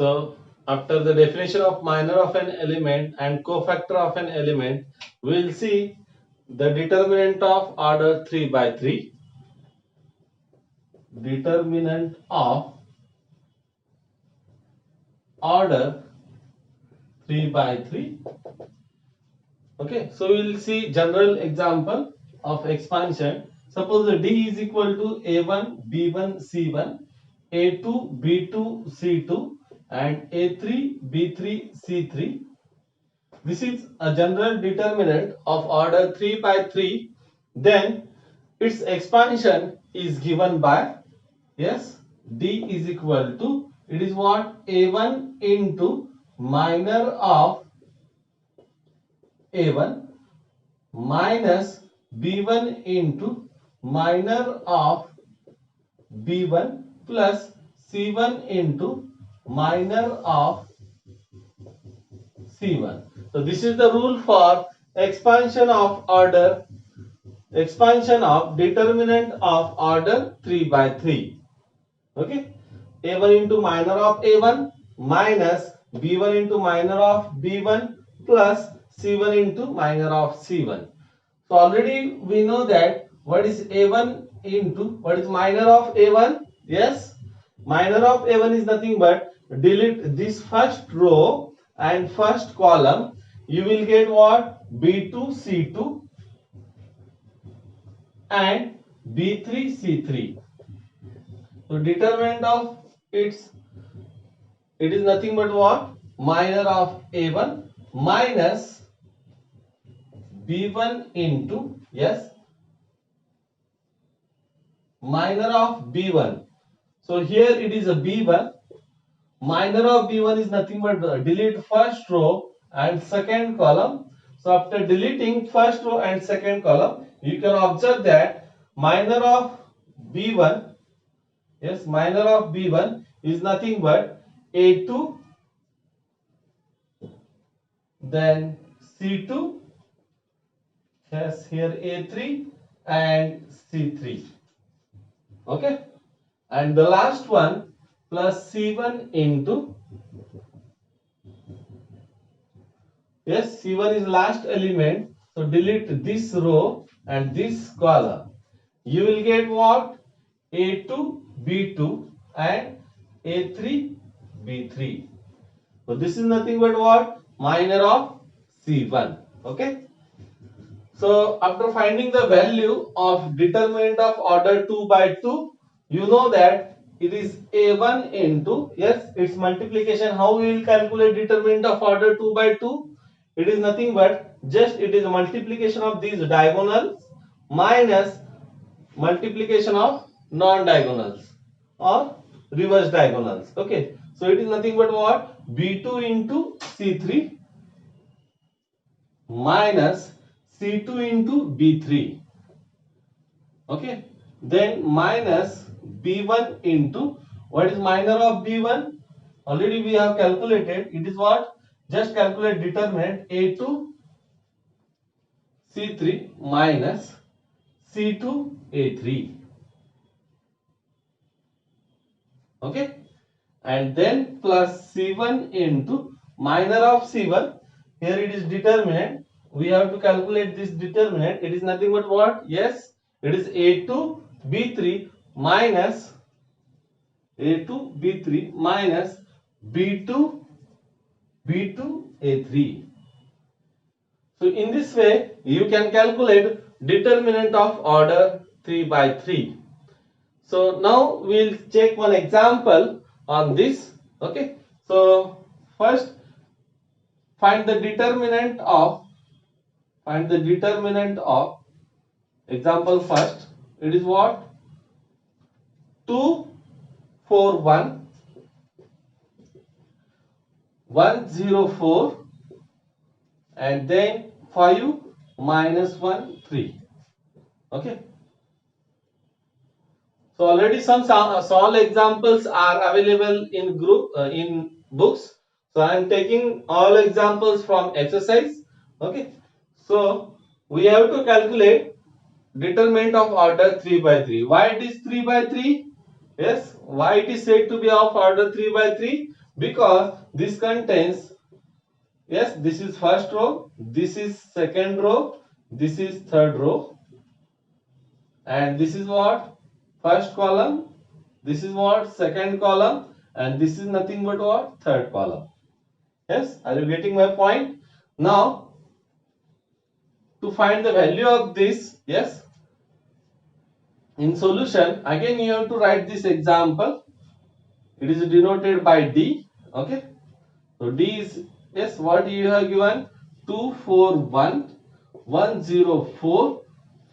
So after the definition of minor of an element and cofactor of an element, we will see the determinant of order 3 by 3. Determinant of order 3 by 3. Okay, so we will see general example of expansion. Suppose D is equal to A1, B1, C1, A2, B2, C2 and A3, B3, C3. This is a general determinant of order 3 by 3. Then its expansion is given by, yes, D is equal to, it is what, A1 into minor of A1 minus B1 into minor of B1 plus C1 into minor of C1. So this is the rule for expansion of determinant of order 3 by 3. Okay, A1 into minor of A1 minus B1 into minor of B1 plus C1 into minor of C1. So already we know that what is A1 into what is minor of A1. Yes, minor of A1 is nothing but delete this first row and first column. You will get what? B2 C2 and B3 C3. So determinant of it is nothing but what? Minor of A1 minus B1 into, yes, minor of B1. So here it is a B1. Minor of B1 is nothing but delete first row and second column. So after deleting first row and second column, you can observe that minor of B1, yes, minor of B1 is nothing but A2, then C2, yes, here A3 and C3. Okay, and the last one plus C1 into, yes, C1 is last element, so delete this row and this column. You will get what? A2 B2 and A3 B3. So this is nothing but what? Minor of C1. Okay. So after finding the value of determinant of order 2 by 2, you know that it is A1 into, yes, its multiplication. How we will calculate determinant of order 2 by 2? It is nothing but just it is a multiplication of these diagonals minus multiplication of non-diagonals or reverse diagonals. Okay, so it is nothing but what? B2 into C3 minus C2 into B3. Okay, then minus B1 into, what is minor of B1? Already we have calculated. It is what? Just calculate determinant A2 C3 minus C2 A3. Okay, and then plus C1 into minor of C1. Here it is determinant. We have to calculate this determinant. It is nothing but what? Yes, it is A2 B3 minus A2 B3 minus B2 A3. So in this way you can calculate determinant of order 3 by 3. So now we'll check one example on this. Okay, so first find the determinant of example first. It is what? 2 4 1 1 0 4 and then 5 minus 1 3. Okay, so already some small examples are available in in books. So I am taking all examples from exercise. Okay, so we have to calculate determinant of order 3 by 3. Why it is 3 by 3? Yes, why it is said to be of order 3 by 3? because this contains, yes, this is first row, this is second row, this is third row, and this is what? First column, this is what? Second column, and this is nothing but what? Third column. Yes, are you getting my point? Now, to find the value of this, yes, in solution, again you have to write this example. It is denoted by D. Okay. So D is, yes, what you have given? 2, 4, 1, 1, 0, 4,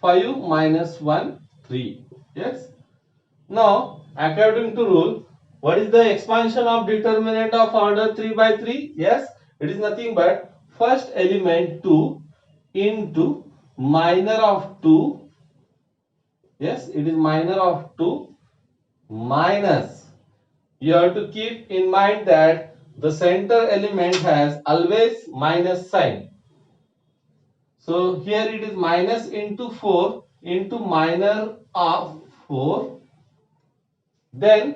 5 minus 1, 3. Yes. Now, according to rule, what is the expansion of determinant of order 3 by 3? Yes, it is nothing but first element 2 into minor of 2. Yes, it is minor of 2 minus. You have to keep in mind that the center element has always minus sign. So here it is minus into 4 into minor of 4, then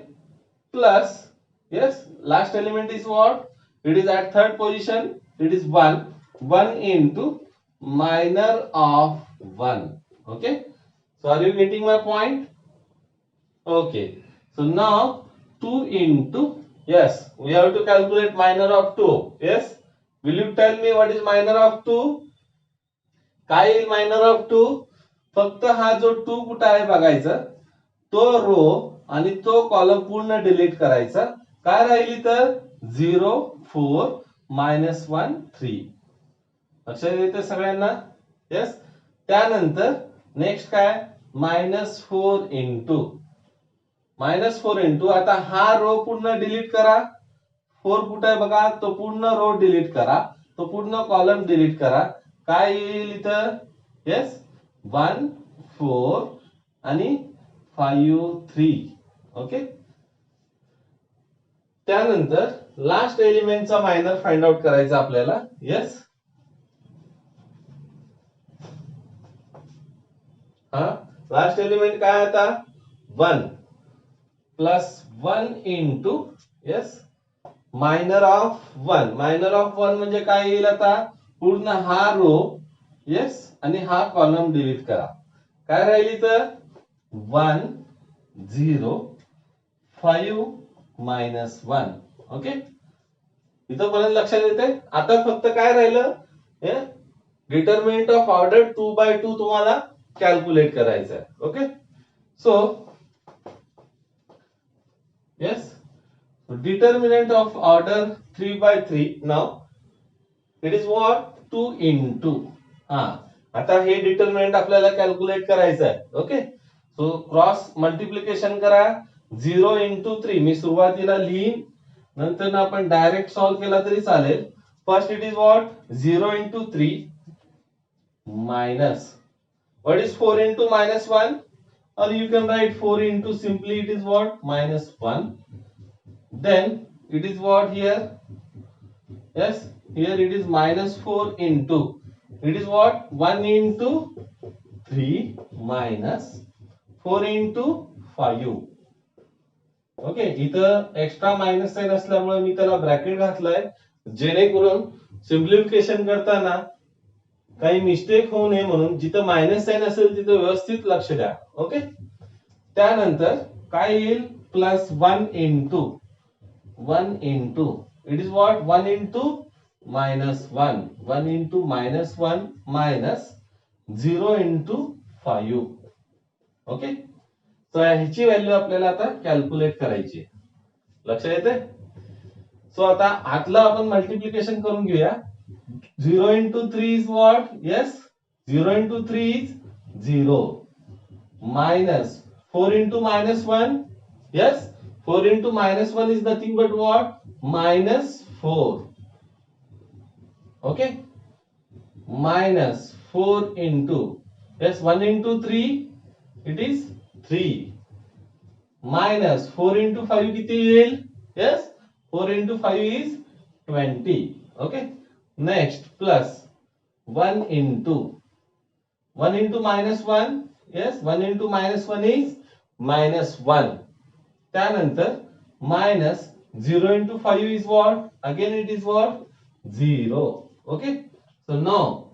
plus, yes, last element is what? It is at third position, it is 1, 1 into minor of 1. Okay. So are you getting my point? Okay. So now 2 into, yes, we have to calculate minor of 2. Yes. Will you tell me what is minor of 2? काय येईल minor of 2? फक्त हा जो 2 कुठे आहे बघायचा, तो रो आणि तो कॉलम पूर्ण डिलीट करायचा. काय राहिली तर 0, 4, -1, 3. लक्षात येते सगळ्यांना? यस. त्यानंतर नेक्स्ट काय? -4 इंटू, -4 इंटू, आता हा रो पूर्ण डिलीट करा. 4 कुठे आहे बघा, तो पूर्ण रो डिलीट करा, तो पूर्ण कॉलम डिलीट करा. काय येईल इथं? यस, 1, 4 आणि 5, 3. ओके. त्यानंतर लास्ट एलिमेंटचा मायनर फाइंड आउट करायचा आपल्याला. यस. हा लास्ट एलिमेंट काय आता? 1 plus 1 into, yes, minor of 1. Minor of 1 म्हणजे काय येईल आता? पूर्ण हा रो, यस, आणि हा कॉलम डिलीट करा. काय राहिली तर 1, 0, 5 -1. ओके. इथपर्यंत लक्षात येते? आता फक्त काय राहिलं? डिटर्मिनंट ऑफ ऑर्डर 2 by 2 तुम्हाला कॅल्क्युलेट करायचं आहे. Okay. So yes, so determinant of order 3 by 3, now it is what? 2 into, हा आता हे डिटर्मिनंट आपल्याला कॅल्क्युलेट करायचं आहे. ओके. सो क्रॉस मल्टिप्लिकेशन करा. 0 into 3 मी सुरुवातीला लिहीन, नंतर आपण डायरेक्ट सॉल्व केला तरी चालेल. First it is what? 0 into 3 minus, what is 4 into -1? Or you can write 4 into, simply it is what? -1. Then it is what here? Yes, here it is -4 into, it is what? 1 into 3 minus 4 into 5. Okay. इथं extra minus sign असल्यामुळे मी त्याला bracket घातलाय, जेणेकरून simplification करताना काही mistake होऊ नये म्हणून. जिथं मायनस साइन असेल तिथं व्यवस्थित लक्ष द्या. ओके. त्यानंतर काय येईल? Plus 1 into, 1 into, it is what? 1 into -1, 1 into -1 minus 0 into 5. Okay. So ह्याची व्हॅल्यू आपल्याला आता कॅल्क्युलेट करायची. लक्षात येते? सो आता आतलं आपण मल्टिप्लिकेशन करून घेऊया. 0 into 3 is what? Yes, 0 into 3 is 0 minus 4 into -1. Yes, 4 into -1 is nothing but what? -4. Okay, minus 4 into, yes, 1 into 3, it is 3 minus 4 into 5 किती येईल? Yes, 4 into 5 is 20. Okay. Next, plus 1 into, 1 into -1, yes, 1 into -1 is -1. त्यानंतर minus 0 into 5 is what? Again it is what? 0. Okay. So now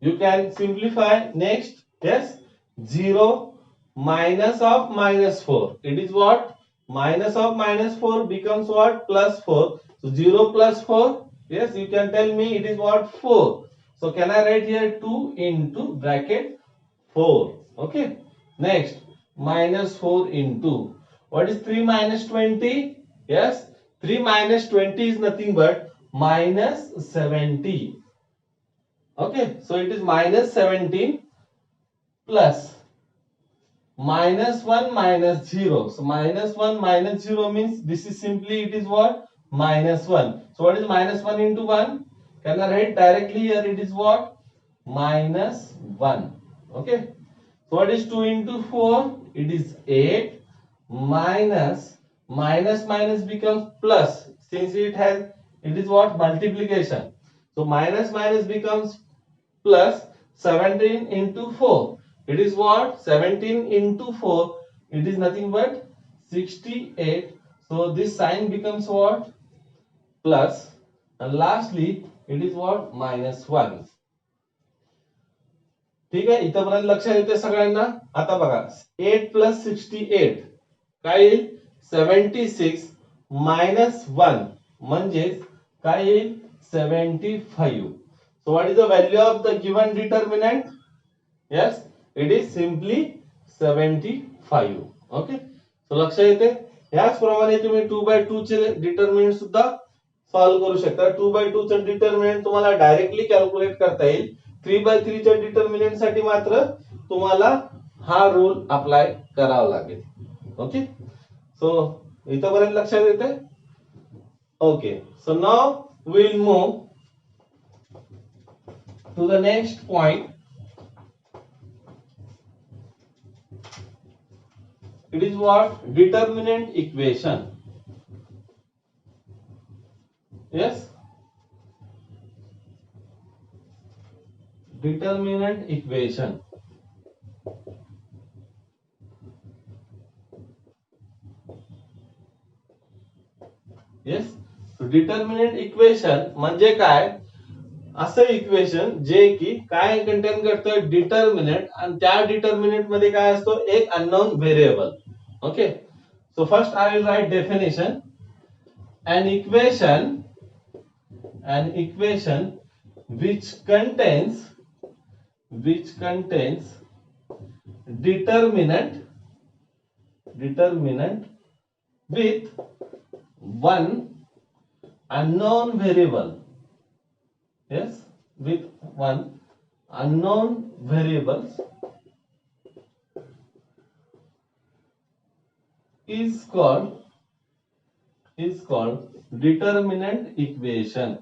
you can simplify next. Yes. 0 minus of minus 4. It is what? Minus of minus 4 becomes what? Plus 4. So 0 plus 4. Yes, you can tell me it is what? 4. So can I write here 2 into bracket 4? Okay. Next, minus 4 into. What is 3 minus 20? Yes, 3 minus 20 is nothing but minus 70. Okay, so it is minus 17 plus minus 1 minus 0. So minus 1 minus 0 means this is simply it is what? Minus 1. So what is minus 1 into 1? Can I write directly here? It is what? Minus 1. Okay. So what is 2 into 4? It is 8 minus minus becomes plus, since it is what? Multiplication. So minus becomes plus 17 into 4. It is what? 17 into 4. It is nothing but 68. So this sign becomes what? Plus. And lastly, it is what? Minus 1. ठीक आहे, इथपर्यंत लक्षात येते सगळ्यांना. आता बघा 8 plus 68 काय येईल? 76 मायनस 1 म्हणजेच काय येईल? 75. So what is the value of the given determinant? Yes, it is simply 75. Okay. So लक्षात येते. याचप्रमाणे तुम्ही 2/2 चे डिटर्मिनंट सुद्धा सॉल्व्ह करू शकता. 2/2 चे डिटर्मिनंट तुम्हाला डायरेक्टली कॅल्क्युलेट करता येईल. 3/3 च्या डिटर्मिनंट साठी मात्र तुम्हाला हा रूल अप्लाय करावा लागेल. ओके. सो इथपर्यंत लक्षात येते. Okay. So now we will move to the next point. It is what? Determinant equation. Yes, determinant equation. Yes, so determinant equation म्हणजे काय? असं इक्वेशन जे की काय कंटेन करतं? डिटर्मिनंट, आणि त्या डिटर्मिनंट मध्ये काय असतो? एक unknown variable. Okay. So first I will write definition. an equation which contains determinant with one unknown variable. Yes, with one unknown variables is called determinant equation.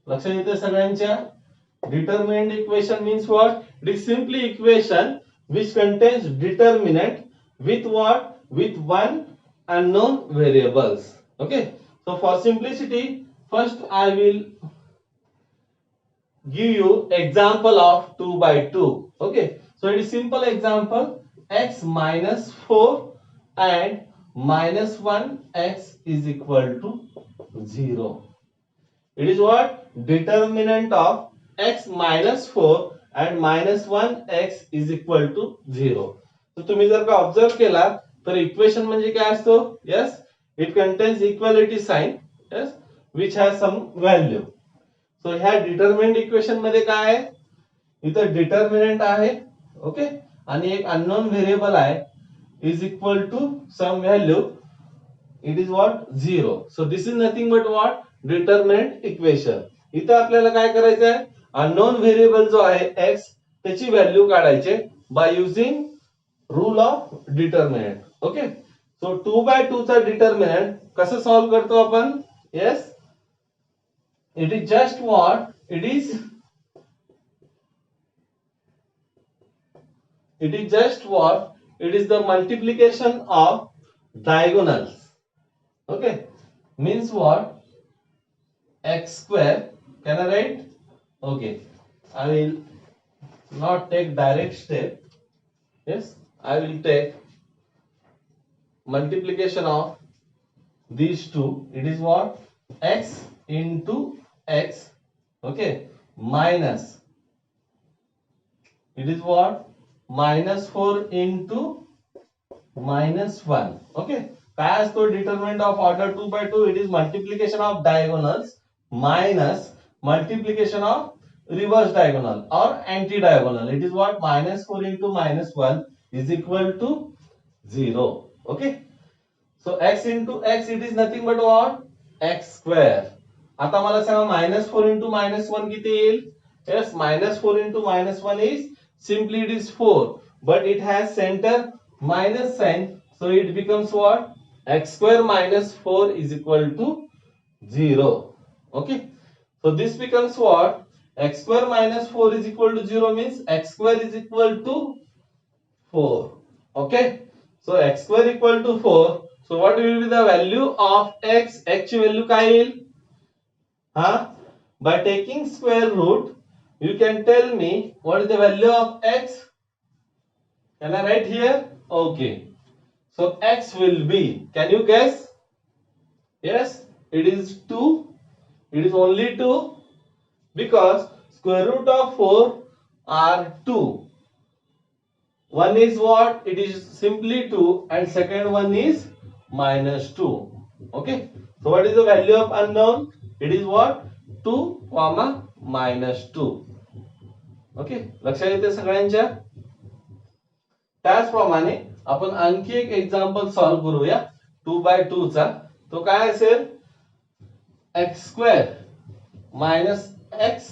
लक्षात येते सगळ्यांच्या? Determinant equation means what? It is simply equation which contains determinant with what? With one unknown variables. Okay. So for simplicity, first I will give you example of 2/2. Okay. So it is simple example. X minus 4 and minus 1 x is equal to 0. It is what? Determinant of x minus 4 and minus 1 x is equal to 0. So तुम्ही जर का observe केला तर equation म्हणजे काय असतो? Yes, it contains equality sign. Yes, which has some value. So ह्या determinant equation मध्ये काय आहे? इथं डिटर्मिनंट आहे. ओके. आणि एक अननोन व्हेरिएबल आहे is equal to some value. It is what? 0. So this is nothing but what? Determinant equation. इथं आपल्याला काय करायचं आहे? अननोन व्हेरिएबल जो आहे x त्याची व्हॅल्यू काढायची by using rule of determinant. Okay. So 2/2 चा डिटर्मिनंट कसं सॉल्व करतो आपण? Yes, it is just what? It is just what? It is the multiplication of diagonals. Okay, means what? X square. Can I write? Okay, I will not take direct step. Yes, I will take multiplication of these two, it is what? X into x, okay, minus, it is what? Minus 4 into minus 1, okay. As to determinant of order 2 by 2, it is multiplication of diagonals minus multiplication of reverse diagonal or anti-diagonal. It is what? Minus 4 into minus 1 is equal to 0, okay. So x into x, it is nothing but what? X square. आता मला सांगा minus 4 into minus 1 किती येईल? Yes, minus 4 into minus 1 is simply it is 4, but it has center minus sign, so it becomes what? X square minus 4 is equal to 0. Okay, so this becomes what? X square minus 4 is equal to 0 means x square is equal to 4. Okay, so x square equal to 4. So what will be the value of x? X value काय येईल? By taking square root, you can tell me what is the value of x? Can I write here? Okay. So x will be, can you guess? Yes, it is 2. It is only 2 because square root of 4 are 2. One is what? It is simply 2 and second one is minus 2. Okay. So what is the value of unknown? It is what? 2 comma minus 2. Okay, लक्षात येते सगळ्यांच्या? त्याचप्रमाणे आपण आणखी एक example solve करूया 2 by 2 चा. तो काय असेल? x square minus x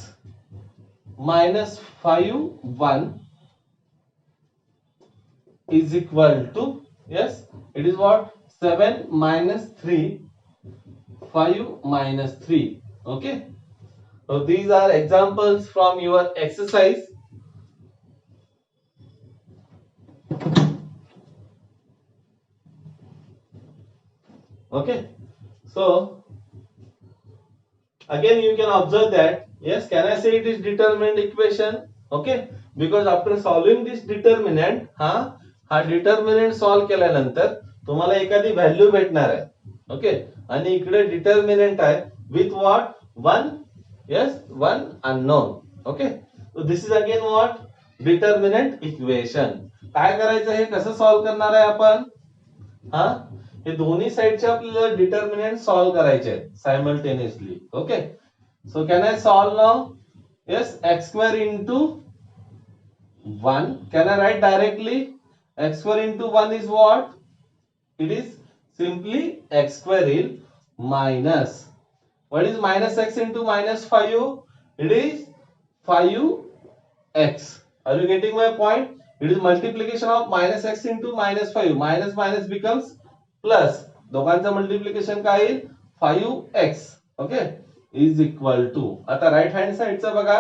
minus 5 1 is equal to, yes, it is what? 7 minus 3 5 minus 3. Okay, so these are examples from your exercise. Okay, so again you can observe that, yes, can I say it is determinant equation? Okay, because after solving this determinant, हा determinant solve केल्यानंतर तुम्हाला एखादी value भेटणार आहे. Okay, आणि इकडे determinant आहे with what? 1, yes, 1 unknown. Okay, so this is again what? Determinant equation. काय करायचं, हे कसं सॉल्व करणार आहे आपण? हे दोन्ही साइडचे आपल्याला डिटर्मिनंट सॉल्व करायचे आहेत simultaneously. Okay, so can I solve now? yes, x square into 1, can I write directly? X square into 1 is what? It is simply x square in minus. What is minus x into minus 5? It is 5x. Are you getting my point? It is multiplication of minus x into minus 5. Minus minus becomes plus. दोघांचं multiplication काय येईल? 5x. Okay, is equal to, आता right hand साइडचा बघा,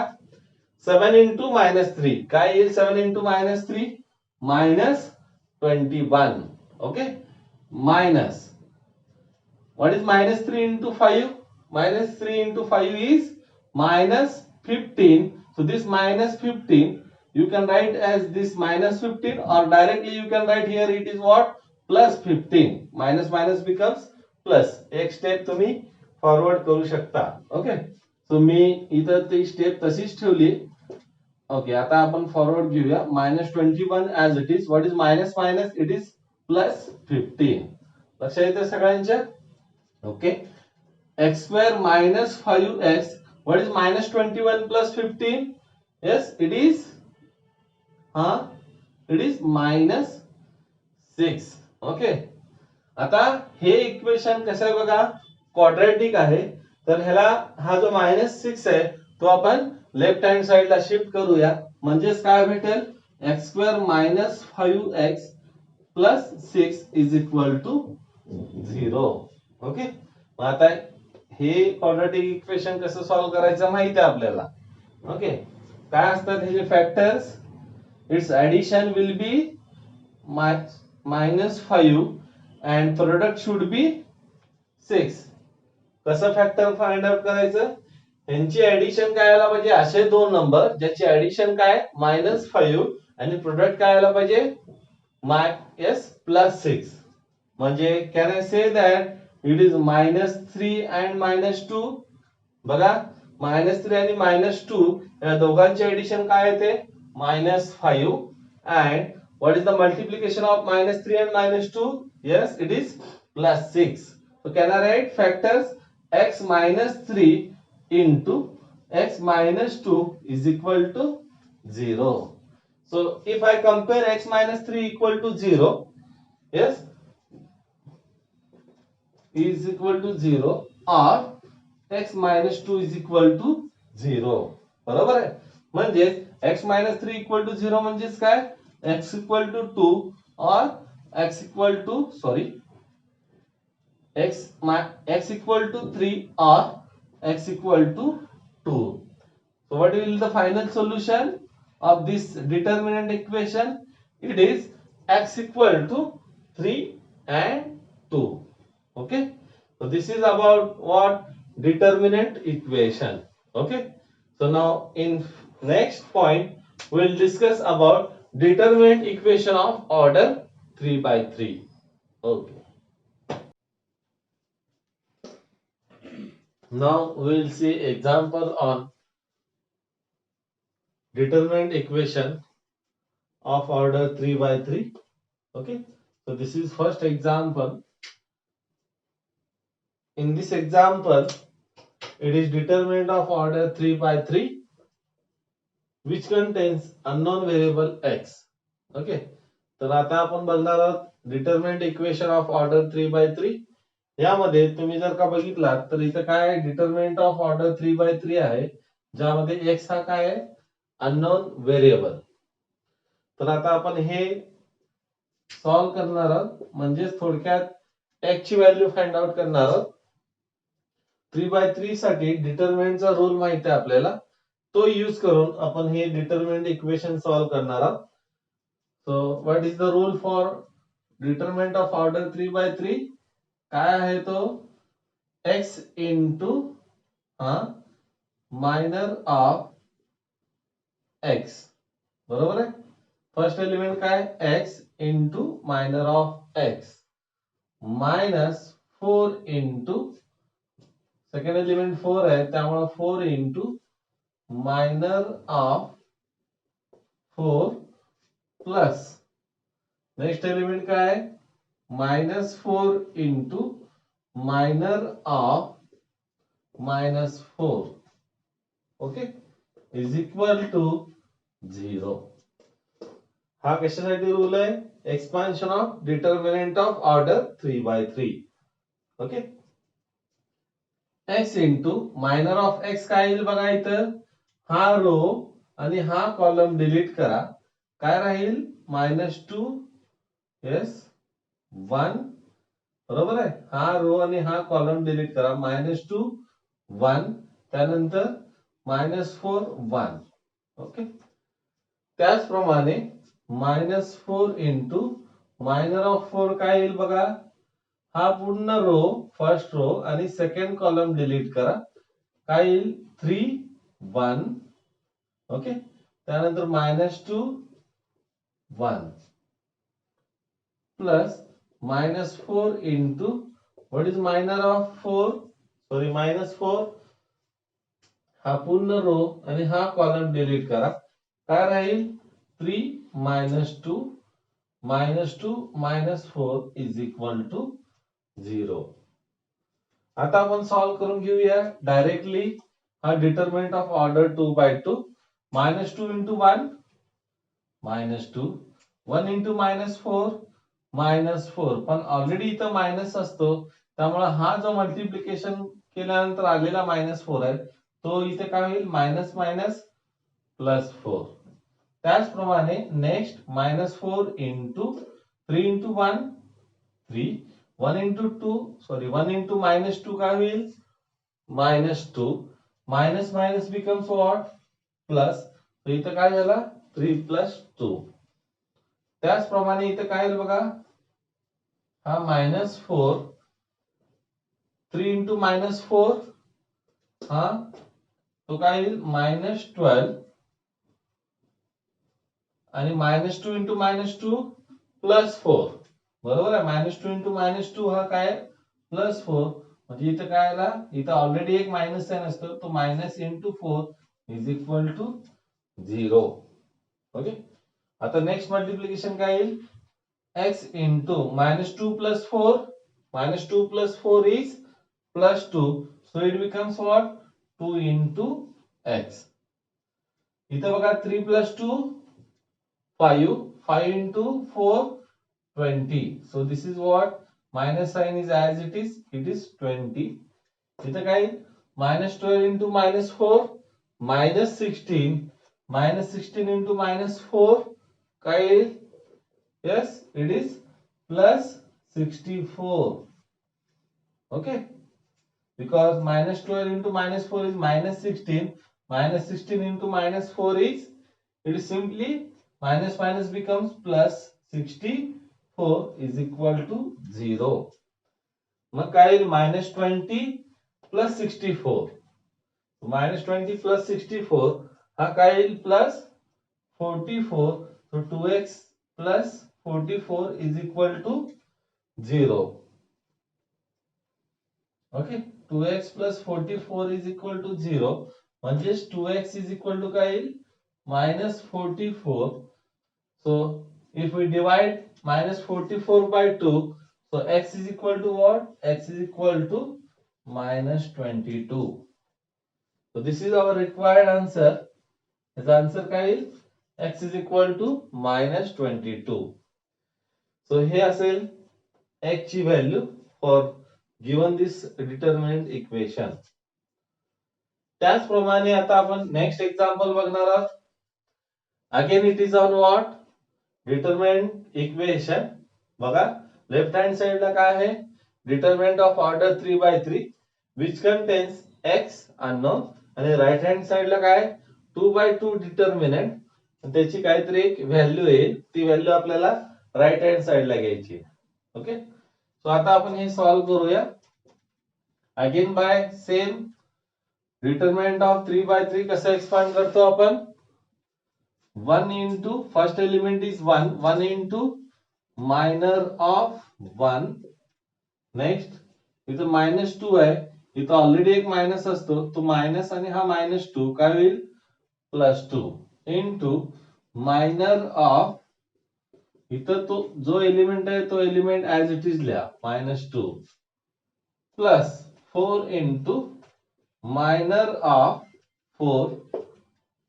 7 into minus 3. काय येईल 7 into minus 3? Minus 21. Okay, minus, what is minus 3 into 5? Minus 3 into 5 is minus 15. So this minus 15 you can write as this minus 15, or directly you can write here it is what? Plus 15. Minus minus becomes plus. एक step तुम्ही forward करू शकता. Okay, सो मी इथं ती step तशीच ठेवली. Okay, आता आपण फॉरवर्ड घेऊया. -21 as it is. What is minus minus? It is plus 15. लक्षात येते सगळ्यांच्या? Okay, x square minus 5x. What is minus 21 plus 15? Yes, it is it is minus 6. Okay, आता हे इक्वेशन कसं आहे बघा, क्वाड्रॅटिक आहे. तर ह्याला हा जो -6 आहे तो आपण लेफ्ट हँड साइडला शिफ्ट करूया. म्हणजेच काय भेटेल? x square minus 5x plus 6 is equal to 0. Okay, मग आता हे क्वाड्रॅटिक इक्वेशन कसं सॉल्व करायचं माहिती आहे आपल्याला. ओके, काय असतात हे factors? Its addition will be -5 and product should be 6. कसं फॅक्टर फाइंड आउट करायचं? यांची ऍडिशन काय आला पाहिजे? असे दोन नंबर ज्याची ऍडिशन काय -5 आणि प्रोडक्ट काय आला पाहिजे? yes, plus 6. म्हणजे can I say that it is -3 and -2. बघा -3 आणि -2 या दोघांचे एडिशन काय येते -5. And what is the multiplication of -3 and -2? Yes, it is +6. So can I write factors x -3 into x -2 is equal to 0. So if I compare x -3 equal to 0, yes, is equal to 0 or x -2 is equal to 0. बरोबर आहे. म्हणजे x -3 equal to 0 म्हणजेच काय, x equal to 2 or x equal to x equal to 3 or x equal to 2. So what will be the final solution of this determinant equation? It is x equal to 3 and 2. Okay, so this is about what determinant equation. Okay, so now in next point we'll discuss about determinant equation of order 3 by 3. Okay, now we'll see example on determinant equation of order 3 by 3. Okay, so this is first example. In this example, it is determinant of order 3 by 3 which contains unknown variable x. Okay, तर आता आपण बघणार आहोत determinant equation of order 3 by 3. यामध्ये तुम्ही जर का बघितलात तर इथं काय आहे, डिटरमिनंट ऑफ ऑर्डर 3 by 3 आहे, ज्यामध्ये x हा काय आहे, अननोन व्हेरिएबल. तर आता आपण हे सॉल्व करणार आहोत, म्हणजे थोडक्यात x ची व्हॅल्यू फाइंड आउट करणार आहोत. 3 by 3 साठी डिटरमिनंटचा रूल माहिती आहे आपल्याला, तो यूज करून आपण हे डिटरमिनंट इक्वेशन सॉल्व करणार आहोत. So what is the rule for determinant of order 3 by 3? काय आहे तो, x into minor of x. बरोबर आहे. फर्स्ट एलिमेंट काय, x into minor of x minus 4 into, second element 4 आहे त्यामुळे 4 into minor of 4 plus next element काय आहे, -4 into minor of -4. Okay, is equal to 0. हा कशासाठी रूल आहे, expansion of determinant of order 3 by 3. Okay, x into minor of x काय येईल बघा, इथं हा रो आणि हा कॉलम डिलीट करा, काय राहील -2 यस 1. बरोबर आहे. हा रो आणि हा कॉलम डिलीट करा, -2 1 त्यानंतर -4 1. ओके, त्याचप्रमाणे -4 इंटू मायनर ऑफ 4 काय येईल बघा, हा पूर्ण रो फर्स्ट रो आणि सेकंड कॉलम डिलीट करा, काय येईल 3 1. ओके, त्यानंतर -2 1 plus -4 into what is minor of 4, -4, हा पूर्ण रो आणि हा कॉलम डिलीट करा, काय राहील 3 -2 -4 इज इक्वल टू 0. आता आपण सॉल्व करून घेऊया डायरेक्टली. हा determinant of order 2 by 2, -2 into 1 -2, 1 into -4 -4, पण ऑलरेडी इथं मायनस असतो त्यामुळे हा जो मल्टिप्लिकेशन केल्यानंतर आलेला -4 आहे तो इथे काय होईल, मायनस मायनस +4. त्याचप्रमाणे नेक्स्ट -4 इंटू 3 इंटू 1 3, 1 इंटू -2 काय होईल, -2, minus minus becomes what, plus. तर इथं काय झाला 3 + 2. त्याचप्रमाणे इथं काय येईल बघा, हा -4 3 इंटू -4 हा तो काय येईल -12 आणि -2 इंटू -2 +4. बरोबर आहे. -2 इंटू -2 हा काय +4. म्हणजे इथं काय आला, इथं ऑलरेडी एक मायनस साइन असतो, तो minus into 4 is equal to 0. Okay. आता नेक्स्ट मल्टिप्लिकेशन काय येईल, x into -2 plus 4, -2 plus 4 is +2, so it becomes what, 2 into x. इथं बघा 3 plus 2 5, 5 into 4 20, so this is what, minus sign is as it is 20. इथं काय, -12 into -4 -16, -16 into -4 काय येईल, yes it is +64. okay, because -12 into -4 is -16, -16 into -4 is, it is simply minus minus becomes +64 is equal to 0. मग काय येईल, -20 plus 64, -20 plus 64 हा काय येईल, +44, so 2x plus 44 is equal to 0. Okay, 2x plus 44 is equal to 0, म्हणजेच 2x is equal to काय येईल, -44. So if we divide -44 by 2, so x is equal to what, x is equal to -22. So this is our required answer. His answer काय येईल, x is equal to -22. So हे असेल x ची value for given this determinant equation. त्याचप्रमाणे आता आपण next example बघणार आहोत. Again it is on what, determinant equation. बघा लेफ्ट हँड साइड ला काय आहे, determinant of order 3/3 which contains x unknown, आणि राइट हँड साइड ला काय 2/2 डिटरमिनंट, त्याची काहीतरी एक व्हॅल्यू येईल, ती व्हॅल्यू आपल्याला राइट हँड साइड ला घ्यायची. ओके, सो आता आपण हे सॉल्व करूया. Again by same determinant of 3/3 कसं एक्सपांड करतो आपण, 1 into first element is 1, 1 into minor of 1. Next इथं -2 आहे, इथं ऑलरेडी एक मायनस असतो, तो मायनस आणि हा -2 काय होईल, +2 इंटू मायनर ऑफ, इथं तो जो एलिमेंट आहे तो एलिमेंट ऍज इट इज लिहा, -2 plus 4 into minor of 4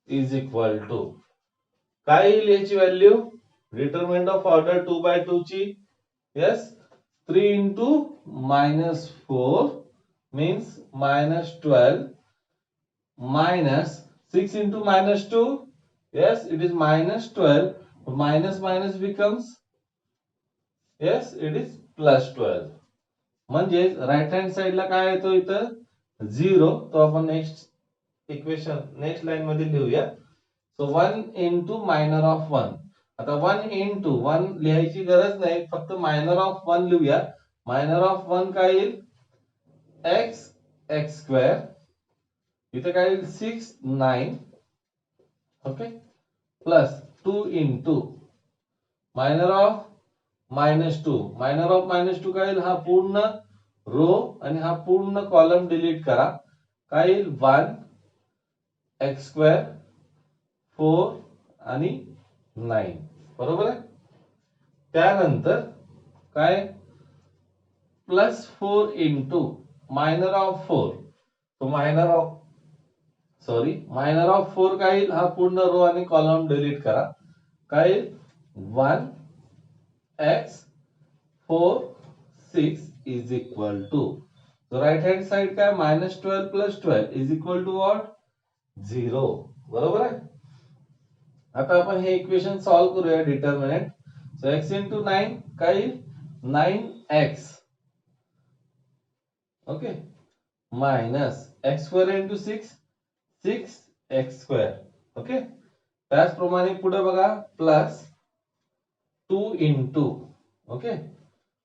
is equal to काय येईल याची व्हॅल्यू, डिटरमिनंट ऑफ ऑर्डर 2/2 ची, yes 3 into -4 means -12 minus 6 into -2, yes it is -12, minus minus becomes, yes it is +12. म्हणजे राइट हँड साइड ला काय येतो इथं 0, तो आपण नेक्स्ट इक्वेशन नेक्स्ट लाइन मध्ये लिहूया. सो 1 into minor of 1, आता 1 into 1 लिहायची गरज नाही, फक्त मायनर ऑफ 1 लिहूया. मायनर ऑफ 1 काय येईल, x स्क्वेअर, इथे काय येईल 6 9, okay, plus 2 into minor of -2, minor of -2 काय येईल, हा पूर्ण रो आणि हा पूर्ण कॉलम डिलीट करा, काय येईल 1 x स्क्वेअर 4 आणि 9, बरोबर आहे. त्यानंतर काय +4 इंटू मायनर ऑफ 4, तो मायनर ऑफ 4 काय येईल, हा पूर्ण रो आणि कॉलम डिलीट करा, काय येईल 1 x 4 6 इज इक्वल टू, तो राइट हँड साइड काय -12 + 12 इज इक्वल टू व्हॉट, 0, बरोबर आहे. आता आपण हे इक्वेशन सॉल्व करूया डिटरमिनंट. सो x into 9 काय येईल 9x, okay, minus x square into 6 6x square, okay. त्याचप्रमाणे पुढे बघा plus 2 into, okay,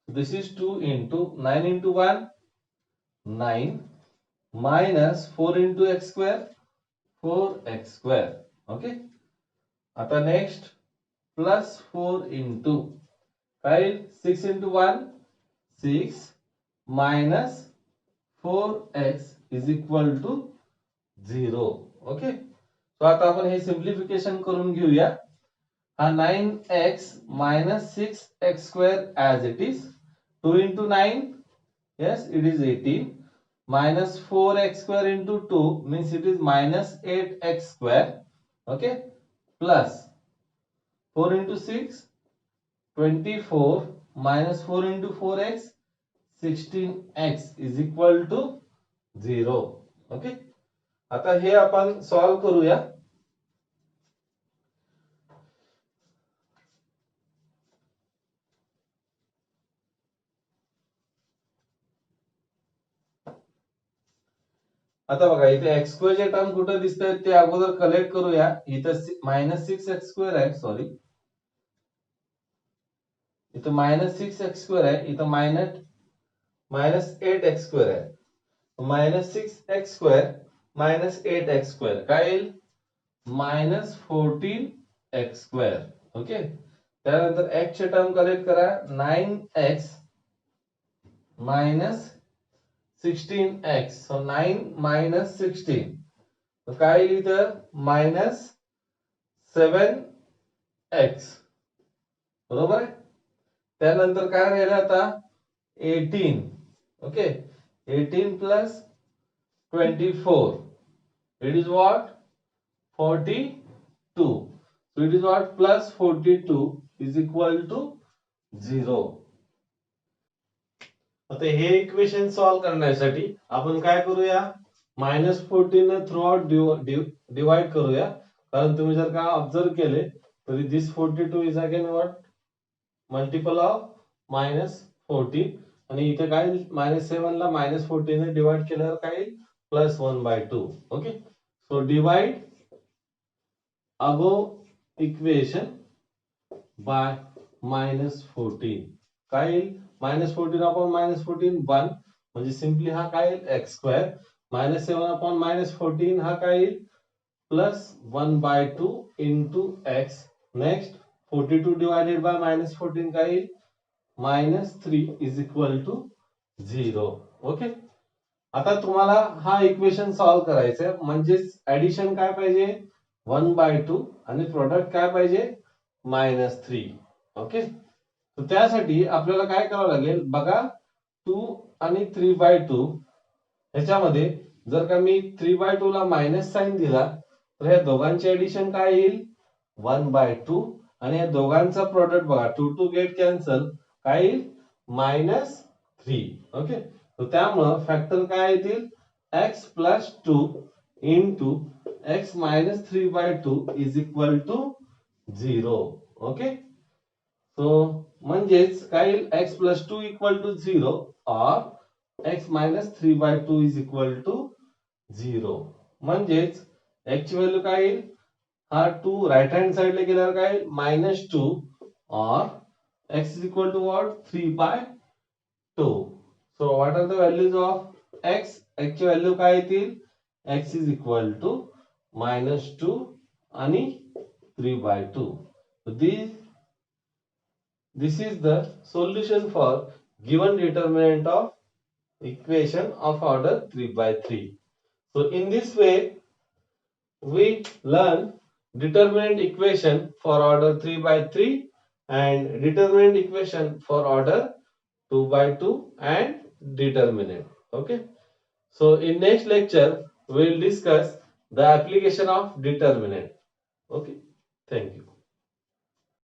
this is 2 into 9 into 1 9 minus 4 into x square 4x square, okay. आता नेक्स्ट +4 into काय 6 into 1 6 minus 4x is equal to 0. Okay, तो आता आपण हे सिंप्लिफिकेशन करून घेऊया. हा 9x minus 6x square as it is. 2 into 9, yes, it is 18. Minus 4x square into 2 means it is minus 8x square. Okay, plus 4 into 6, 24, minus 4 into 4x, 16x is equal to 0. Okay, आता हे आपण solve करूया. आता बघा इथे x square चे term कुठे दिसत आहेत ते अगोदर कलेक्ट करूया. इथं मायनस 6x स्क्वेअर आहे, सॉरी इथं मायनस 6x स्क्वेअर आहे, इथं मायनस 8x स्क्वेअर आहे. Minus 6x square minus 8x square काय येईल मायनस 14x स्क्वेअर. ओके, त्यानंतर x चे टर्म कलेक्ट करा. 9x minus 16x, so 9 minus 16, तो काय येईल इथं मायनस 7x. बरोबर आहे. त्यानंतर काय राहिलं आता 18. Okay, 18 plus 24, it is what 42. So it is what plus 42 is equal to 0. आता हे इक्वेशन सॉल्व करण्यासाठी आपण काय करूया, मायनस 14 थ्रू आउट डिवाइड करूया. कारण तुम्ही जर का ऑब्झर्व केले तरी this 42 is again what multiple of minus 14. आणि इथे काय मायनस 7 ला मायनस 14 ने डिवाइड केल्यावर काय plus 1/2. Okay, so divide above equation by minus 14. काय येईल मायनस 14 अपॉन मायनस 14 1, म्हणजे सिंपली हा काय येईल X square. Minus 7 upon minus 14 हा काय येईल plus 1/2 into X. Next 42 divided by minus 14 काय येईल minus 3 is equal to 0. Okay, आता तुम्हाला हा इक्वेशन सॉल्व करायचं म्हणजेच ऍडिशन काय पाहिजे 1/2 आणि प्रोडक्ट काय पाहिजे मायनस 3. ओके, तर त्यासाठी आपल्याला काय करावं लागेल बघा 2 आणि 3/2 ह्याच्यामध्ये जर का मी 3/2 ला मायनस साइन दिला तर ह्या दोघांचे ऍडिशन काय येईल 1/2 आणि या दोघांचा प्रोडक्ट बघा 2 2 गेट कॅन्सल काय येईल मायनस 3. ओके, तर त्यामुळे फॅक्टर काय येतील x plus 2 into x minus 3/2 is equal to 0. Okay, सो म्हणजेच काय येईल x plus 2 equal to 0 or x minus 3/2 is equal to 0. म्हणजेच x ची व्हॅल्यू काय येईल हा 2 राइट हँड साइड ला गेल्यावर काय येईल minus 2 or x is equal to what 3/2. So what are the values of x? x ची व्हॅल्यू काय येतील x is equal to minus 2 आणि 3/2. So this is the solution for given determinant of equation of order 3/3. So in this way we learn determinant equation for order 3/3 and determinant equation for order 2/2 and determinant. Okay, so in next lecture we will discuss the application of determinant. Okay, thank you.